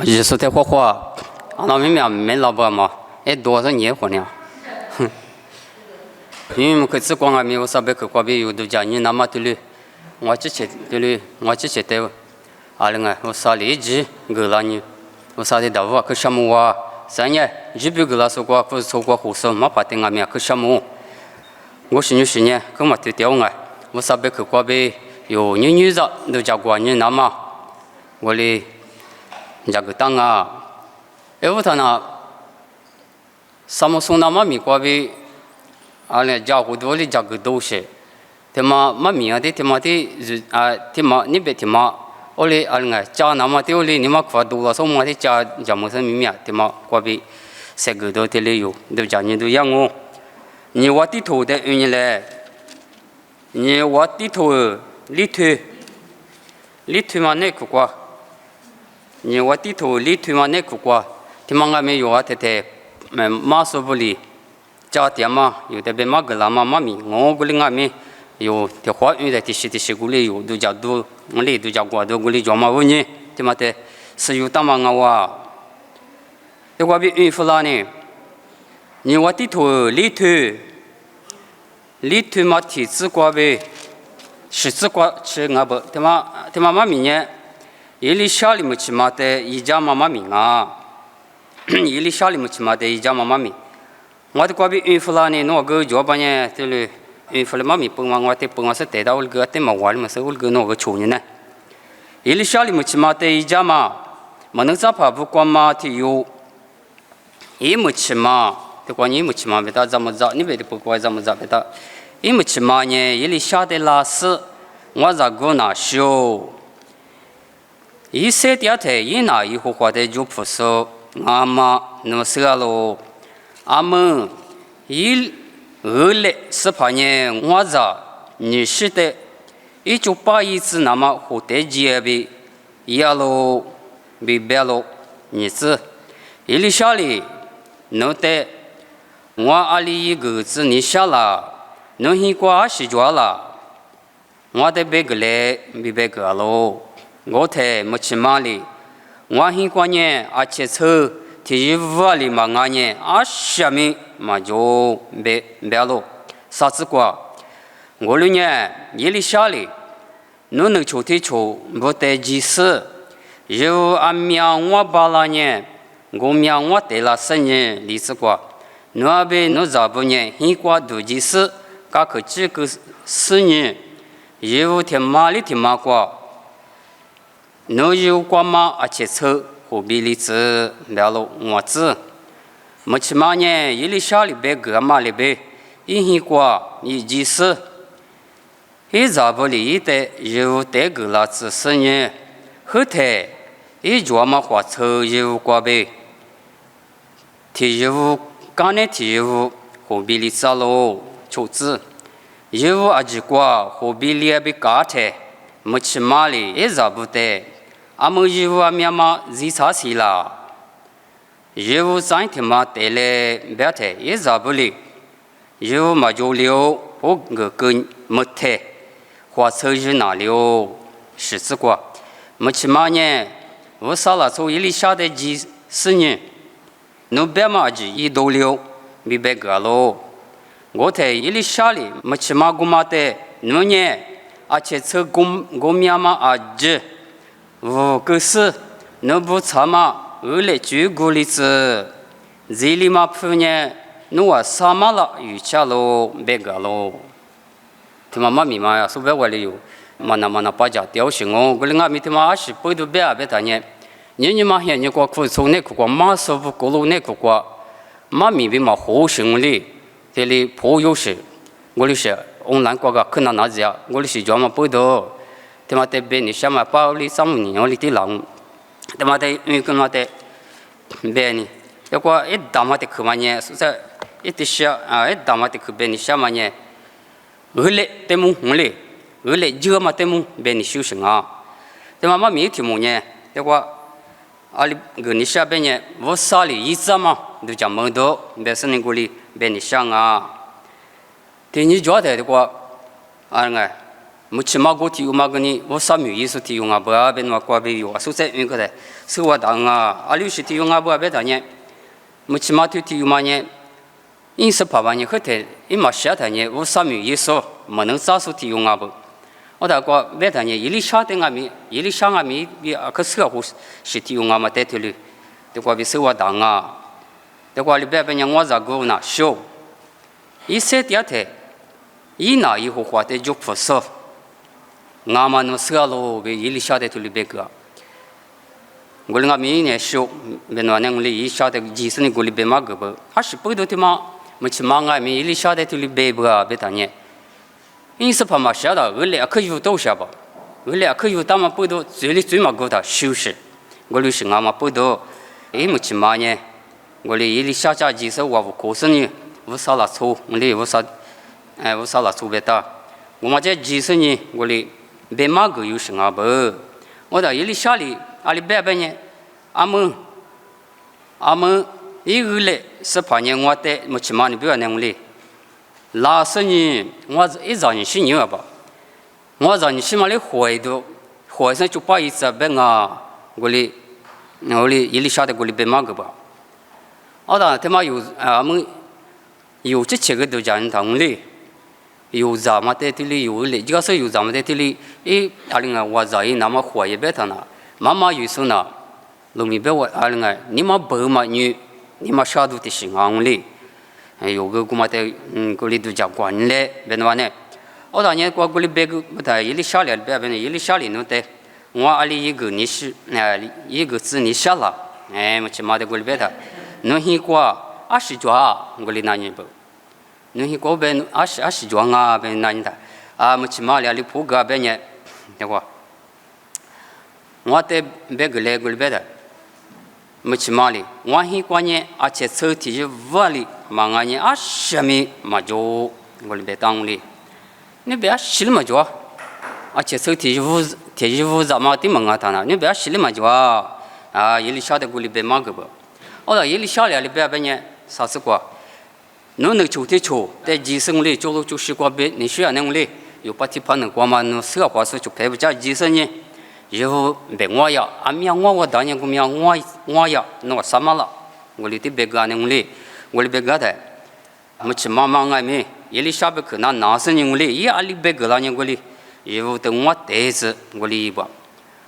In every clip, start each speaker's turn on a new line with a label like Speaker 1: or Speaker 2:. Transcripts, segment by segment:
Speaker 1: 一说的话，那没老板嘛，多少年活呢？因为可是光没有啥别个别有都讲你那么对了，我之前的，我啥理解个了你，我啥的道可什么哇？三年日本个了说过不是说过胡说，没怕定面可什么？我是女呢，可么对掉我啥别个别有女子都讲过你那么，我哩。这个当我他那什么送那么米过呗，家伙多的这个东西，他妈米的他妈的他妈你别他妈，我哩家那么的我哩你妈快多了，什么的家么是米他妈过呗，这个都得有，都讲你都养我，你我的头的你嘞，你我的头里头嘛那个quoi。你我地头里头嘛那个quoi，他妈没有马说不离，家店嘛有的别马个啦嘛米，我个里没有的花园的这些个里有都叫都我里都叫过都个里叫嘛问你，他妈的是有大嘛哇，这个别孕妇啦呢，你我地头里头嘛体质过呗，是质过吃不，他妈米呢？伊里下里么起码的一家妈妈名伊里下里么起码的一家妈妈名，我的过比孕妇啦呢，那个脚把呢，这里孕妇的妈咪帮我帮我是带到我个带嘛玩嘛是我个那个穷人呢，伊里下里么起码的一家嘛，没能咋怕不管嘛的有，伊么起码，的关伊么起码别他怎么着，你别的不管怎么着别他，伊么起码呢，伊里下的拉丝，我咋个那修？一些点台一拿一户花的就不少，阿妈那么少喽，阿们一来是怕呢，我咋你是的，一就把一次那么胡的结呗，呀喽，别别喽，你是，一里下里，弄的，我阿里一个字你下了，弄一挂是抓了，我的别个嘞，别个喽。我太没起码哩，我很关键，而且车提屋里嘛安呢，下面嘛就别了，啥子瓜？我里呢，一里下里，侬能抽提抽，不得急事，有阿苗我巴拉呢，我苗我得了10年，例子瓜，侬阿边侬咋不呢？很瓜都急事，噶可几个10年，有天马里天马瓜。侬有光嘛？而且车何必离子了了我子？没起码呢，一里下里边个嘛里边，一hin瓜一几时，一咋不离的有得个了子10年，后台一抓嘛花车有瓜呗，提有刚才提有何必离子喽？ço子有阿几瓜何必离边嘎台？没起码哩一咋不得？阿们业务阿面嘛，日常是啦。业务上天嘛带来别太也咋不哩？业务嘛就了，我个跟没太，花车是哪了？是这个，没起码呢，我啥了从一里下的几10年，侬别嘛就一到了，没别个喽。我在一里下里没起码我嘛的，侬呢？而且车我面嘛啊这。我可是侬不查嘛，我来举个例子，这里嘛朋友，侬话啥嘛了，有钱喽，别个喽，他妈咪嘛呀，说白话里有，嘛那把家吊起我，我哩俺们他妈是不都别他呢，你嘛现你个苦从那个马说不过路那个嘛咪比嘛好生哩，这里颇有事，我哩是我南国个可能那子呀，我哩是专门不得。他妈的别你想嘛，把你3年我哩的狼，他妈的你跟妈的别你，要过一打嘛的去嘛呢，是在一的想一打嘛的去别你想嘛呢，我嘞得么我嘞，我嘞就嘛得么别你修行啊，他妈没题目呢，要过阿里个你下边呢，我啥哩一直嘛都讲么多，别是那个哩别你想啊，对你觉得的过， muchimago ti umagani osami yesu ti unga ba ben wa kwa be yo asuse in kare suwa danga alushi ti unga ba be danye muchimatu ti umanye in se pa banye khate ima sha danye osami yesu manang sa su ti unga ba oda kwa be danye ilisha ngami ilisha ngami bi akasga ho shi ti unga ma te tulu de kwa bi suwa danga de kwa li be be nyangwa za go na show ise ti ate ina i ho kwa te jo phoso ngama no salo be ilisha de tulu be ga ngolnga mi ne show be no nang li isha de jisni goli be ma ga ba ashi pu do ti ma muchima nga mi ilisha de tulu be ba be tanye因此，怕嘛，晓得我俩可有多少吧？我俩可有他们不多，嘴里最嘛够他收拾。我就是俺们不多，没去嘛呢？我哩一里下家几十我可是呢，我少了错，我哩我少了错别的。我们这几十年，我哩别嘛个有什么不？我到一里下里，阿里白呢，俺们一个嘞是怕呢，我带没去嘛呢，不要那么嘞。拉十年，我一让你去牛吧，我让你起码的回头，回上就把一只别我哩一里晓得我哩别嘛个吧，我当他妈有俺们有这几个都讲人同哩，有咱们在这里有哩，这个是有咱们在这里，阿玲啊，我让伊那么回一别他那，妈妈有时呢，农民别我阿玲啊，你妈白嘛你妈啥都得行昂哩。有个姑妈在过里都讲管嘞，别话呢。我当年过里别个不太一里下来，别别一里下来弄的，我阿里一个你是一个字你下了，么起码的过里别的，侬去过20抓过里那年不，侬去过别20抓啊别那年的，么起码里铺个别呢，对吧？我在别个来过里别的。没去嘛哩，我去过呢，而且车体是屋里，忙啊呢，什么嘛就我里别当哩，你不要洗了嘛就，而且车体是屋怎么的忙啊他那，你不要洗了嘛就一里晓得我里别忙个不，我到一里晓得里边呢，啥子过，侬能抽的抽，在几生里做了就是过别，你需要那里有把提盘能过嘛，侬四个话说就赔不着几生呢。以后别我呀，俺我当年我呀，那什么了？我里的别个呢？我里别个的，没去妈妈俺们，一里下边去那是呢我里，阿里别个了呢我里，以后等我带子我里一把，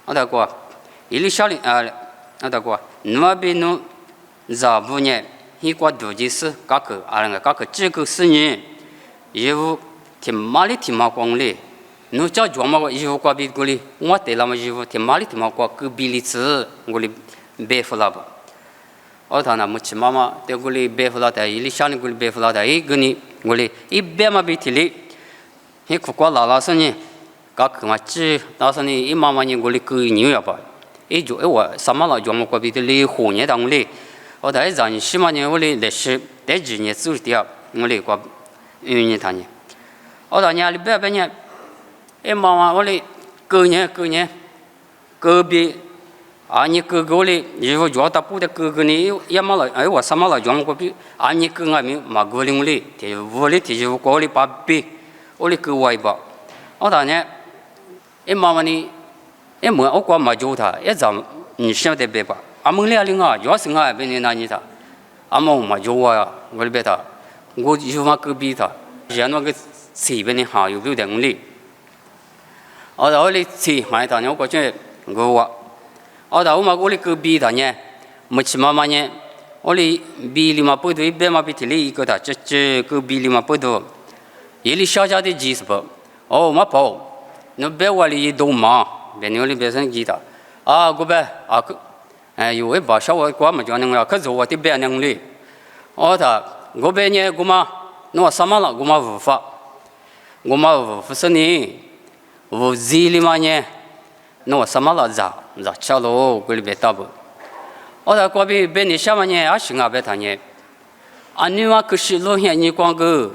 Speaker 1: 我大哥，一里下里我大哥，那边侬咋不呢？一个多的是各个这个是呢，以后天马里天马光哩。侬叫专门个衣服挂比过哩，我带那么衣服，天马里天马挂个比例子，我哩白服了不？我他那没去妈妈，对我哩白服了的，伊哩乡里我哩白服了的，个呢我哩一白嘛比提哩，伊苦瓜拉是呢，个去嘛吃，那是呢一妈妈呢我哩个牛呀吧，就我什么了专门挂比提哩火年当哩，我在让你起码呢我哩历史在几年走的，我哩挂年他呢，我当年哩白呢。妈妈，我哩过年，隔壁你哥哥哩，以后叫他不得哥哥呢，也没了，我什么了，叫我比你哥俺们马过哩我哩，提屋里提我过哩把比，我哩哥我一把，我当年，妈妈呢，我过马叫他，咱你晓得别吧？们俩哩要是别人那你他，们马叫我呀，我哩别他，我就嘛隔壁他，人那个随便的哈有不得我哩。我到里去买他呢，我过去我到我里个比他呢，没去妈妈呢，我里比里嘛不多，别嘛比提里一个他，这个比里嘛不多，一里小家的几十包，嘛包，那别我里多嘛，别你里别生几他，我别有一把小我过嘛就那个，可是我的别那里，我别呢我嘛，那什么了我嘛无法是呢。我这里嘛呢，那什么了咋吃了，我里别打不。我在过边你下嘛呢，是别他呢。你嘛可是老乡你光个，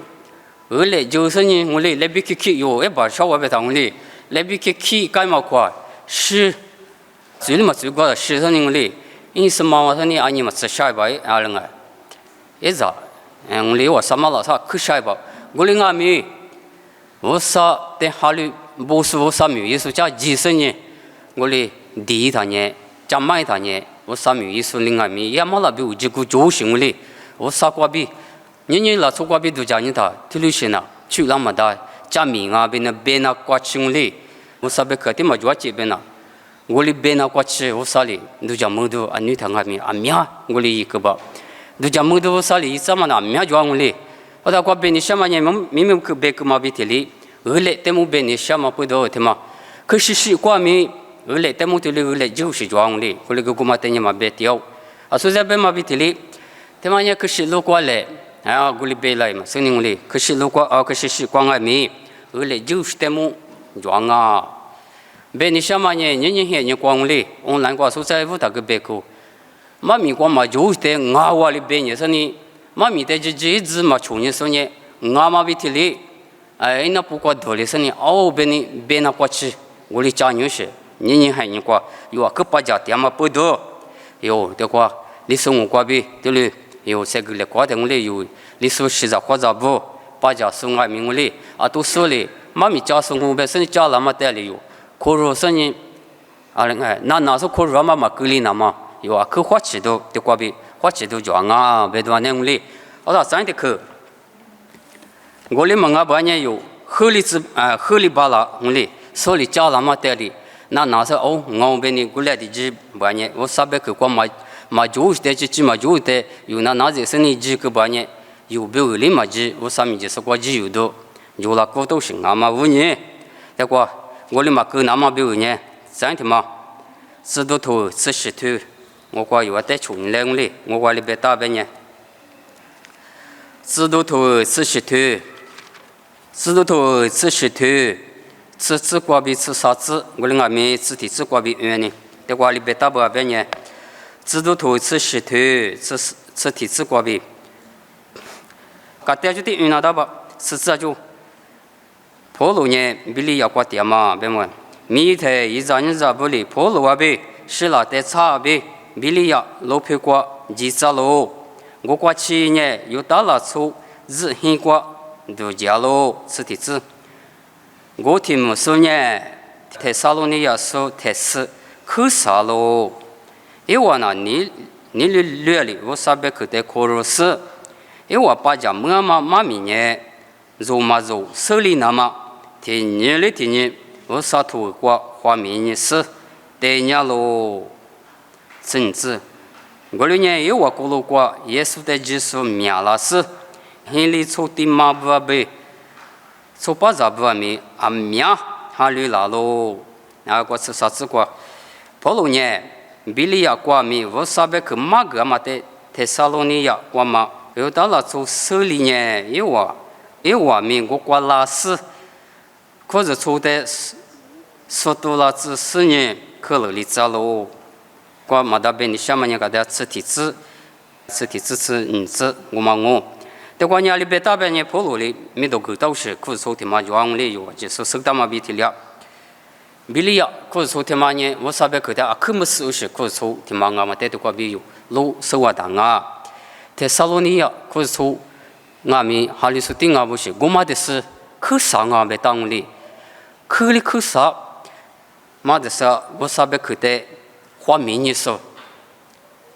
Speaker 1: 我来就是呢，我来比去有一把小我别他我来，来比去干嘛快？是，最里嘛最高的是说呢我来，因是妈妈说呢，你嘛吃下一把人啊，一咋？我来我什么了他可下一把，我来俺们，我啥在哈里。不是我三米艺术加几十年，我哩第一趟年加买趟年，我三米艺术另外米也没那比我这个就是我哩，我啥瓜比，人拉出瓜比都讲你他，听流行了，去那么大加米啊，边那瓜吃我哩，我啥别客的嘛就这边了。我哩边那瓜吃我啥哩，都讲么都啊女堂阿米阿米啊，我哩一个吧，都讲么都我啥哩，一怎么那米啊就我哩。我到过边你什么呢？明明可别个嘛比提里，二来他们边你什么不多的嘛？可是习惯咪二来他们提里二来就是装哩，后来个嘛等你嘛别掉，啊所以在边嘛比提里，他们呢可是路过来，啊我哩别来嘛，所以我哩可是路过啊可是习惯啊咪二来就是他们装啊，边你什么呢？人嘿你光哩，我难过所在乎他个别个，嘛咪光嘛就是的，我哩边你说你。妈咪在这子嘛，穷人说呢，我妈比提里，哎，那不过多的说呢，哦，别那过去，我的家女是，人还你过，有啊，个把家店嘛不多，有的话，你说我过比，对了，有这个来过的我嘞有，你说实在或者不，把家送外面我嘞，啊，都说嘞，妈咪家送我呗，说你家那么带里有，可是说呢，啊，哎，那是可是妈妈隔离那嘛，有啊，可花钱都的过比。我知道装啊，别多那我哩，我到上的课，我哩问啊，半年有合理巴拉我哩，手里加那么带哩，那时候哦，我边的过来的几半年，我上班去过嘛就是的几嘛就是的，有那些生意几个半年，有别个哩嘛几，我上面就是过几有的，有那个都是那么5年，那个我哩嘛够那么别个呢，上的嘛，知道头吃石头。我挂有带穷来我哩，我挂里边大半年，知道头吃石头，知道头吃石头，吃瓜比吃啥子？我哩外面吃瓜比远呢，在瓜里边大半年，知道头吃石头，吃瓜比，噶带就得远那大吧，吃就，破路呢，比里要挂点嘛，别么，米台一张人家不哩，破路啊呗，是啦带差呗。比利亚老皮瓜几只喽？我过去呢又打了出日黑瓜都家喽，是的子。我听么说呢？在沙罗尼亚说在是可啥喽？因为呢，你略里我上边去的可罗斯，因为把家妈咪呢，肉嘛肉，手里那么，天年，我上头瓜花米呢是得年喽。甚至，我里年有我咕噜过，耶稣的技术灭了是，黑里出的马不被，出巴扎不灭，啊灭哈里拉喽，然后过吃啥子过，跑路呢，比利亚过灭，我上边去马个嘛的，在沙罗尼亚过嘛，有到了出手里呢，有我灭我过拉是，可是出的速度了只4年，可了里走喽。过马达边的下面人家的吃体子，我嘛我，但过年里边大半年跑路里，没到够到时，可是说他妈就往里有，就是手他妈比提了，比里呀，可是说他妈呢，我上边去的啊，可没事时，可是说他妈我嘛带的过比有，路手啊当啊，在沙罗尼亚，可是说我们哈里说的啊不是，我嘛的是可啥啊没当里，可啥，嘛的是我上边去的。花米你说，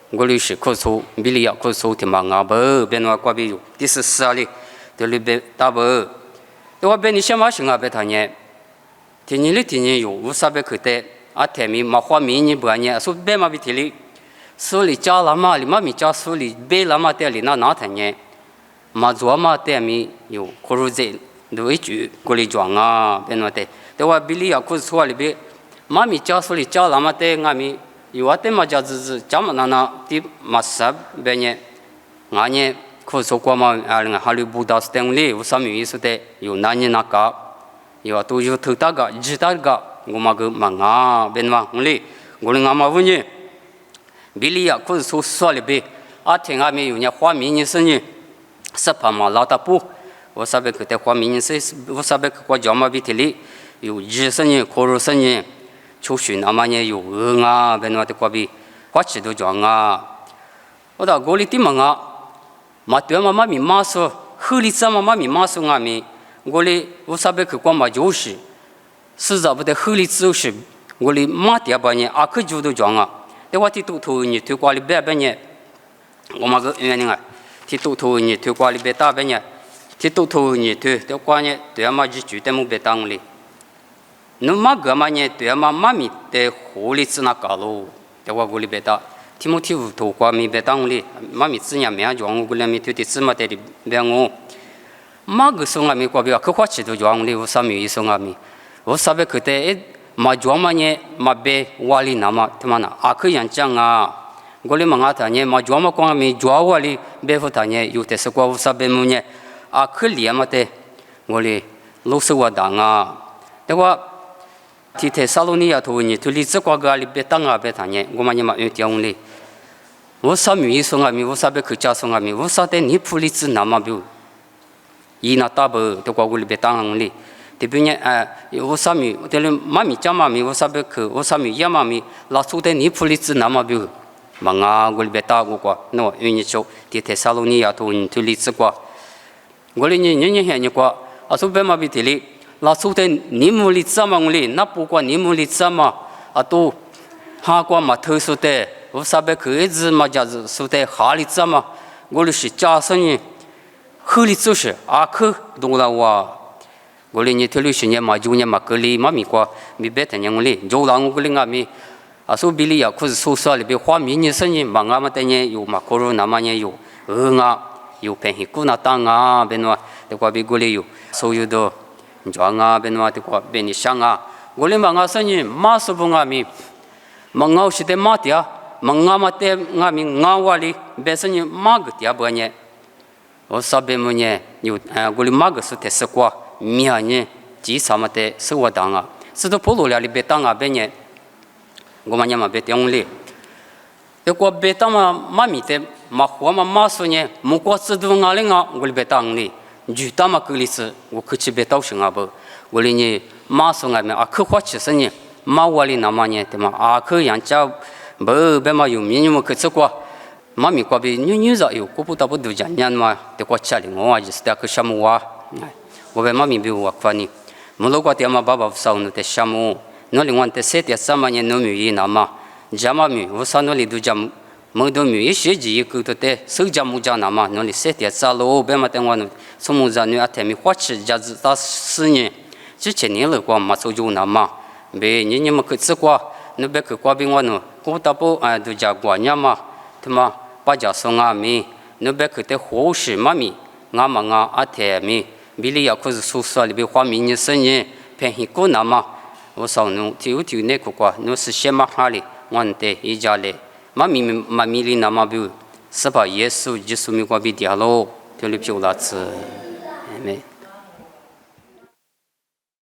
Speaker 1: 我律师可说比利亚可说的嘛啊不，别那瓜比有，第14啊里，这里边大不，我边你想嘛想啊别他呢，天年有，我上边去的，啊天米嘛花米你不呢，说别嘛比提里，手里加了嘛里嘛米加手里别了嘛店里那他呢，嘛做嘛店米有，可是这都一句过来装啊，别那的，但我比利亚可说里边，嘛米加手里加了嘛的俺米。有啊，对嘛，家子家嘛那的嘛啥别呢？俺呢，可说过嘛，哈里布达斯等里，我上面意思的有那年那个，有啊，都有头大个，知道个，我嘛个嘛啊，别嘛，我哩俺嘛问你，比利亚可是说里边，啊，听俺们有呢，花名人生呢，是怕嘛老大不？我上边去的花名人生，我上边去过家嘛比提里，有20年，可是10年。出巡阿妈呢有啊，别那的瓜比，花钱都装啊。我到锅里的嘛啊，嘛对嘛咪妈说，河里怎嘛咪妈说阿咪，我哩我上边去过嘛就是，实在不得后里走是我的马爹把呢阿克就都装啊，但我提头头呢推挂里白白呢，我嘛个原因啊，提头头呢推挂里白大白呢，提头头呢推但挂呢对嘛就绝对没白当哩，侬嘛个嘛呢对嘛妈咪的火里子那搞喽，但我里白大。提莫提乌头挂米白当哩，妈咪子伢面装我个两米推的芝麻带的白我，嘛个送阿米挂比可花起都装哩，我啥米送阿米，我啥别可得嘛装嘛呢嘛白瓦里那么他妈那阿可样讲啊，我哩嘛阿他呢嘛装嘛光阿米装瓦里白付他呢有的是挂我啥别么呢阿可里嘛的，我哩老是我当啊，但我。提提萨罗尼亚头呢，头里只挂个里别当啊别他呢，我嘛你嘛用讲哩。我啥米送阿米，我啥别去家送阿米，我啥的你普里子那么比，伊那大不都挂我里别当哩。特别呢我啥米，但是妈咪家妈咪，我啥别去，我啥米也妈咪，拉出的你普里子那么比，嘛啊我里别打我挂，喏用你说，提提萨罗尼亚头头里只挂，我哩你还你挂，啊说别嘛比提哩。拉出的你们里怎么哩？那不管你们里怎么啊都哈管嘛特殊的，我啥别可一直嘛家子说的哈里怎么？我哩是加上呢，后里就是阿克懂了哇。我哩你头里是呢嘛就呢嘛个里嘛咪瓜咪别的呢我哩，就让我个哩阿咪啊说比哩呀，可是说说里边花米呢生呢嘛阿嘛的呢有嘛可罗那嘛呢有啊有便宜股那当啊边话，的话比个哩有所有的。装啊，边话的话，边你想啊，我哩嘛生意马是不阿咪，嘛我是的马的啊，嘛我嘛的阿咪我话哩，别生意马个的不呢，我啥边么呢？有我哩马个是的是quoi，米啊呢，几啥么的是我当啊，是都普罗了哩别当啊边呢，我嘛嘛别当哩，的话别当嘛马咪的嘛活嘛马是呢，木瓜子都阿哩啊，我哩别当哩。juta ma kelisi wo kechi betau shinga bo woli ni ma songa me akhu khwa chi sani ma wali na ma ne te ma akhu yang cha bo be ma yu mi ni mo ke kwa ma mi kwa bi nyu za yu ko pu ta bo du jan nyan ma te kwa cha li ngo wa ji sta ke shamu wa wo be ma mi bi wa kwa ni mo lo kwa te ma ba ba sa nu te shamu no li wan te se te sa ma ne no mi yi na ma jama mi wo sa no li du jam mo do mi yi shi ji ku to te su jam mu ja na ma no li se te sa lo be ma te wa no从木子女阿天米花吃家子到4年，之前年了光嘛收就那嘛，别你们去吃过，那别去过边我呢，我大不都家过年嘛，他妈把家送阿米，那别去的好事嘛米，阿嘛阿天米，比利亚可是宿舍里边花米你生意便宜过那嘛，我上侬就那个过，侬是先嘛哈里，我得一家嘞，嘛米里那嘛比，是把耶稣米过比掉喽。就你表达词，没。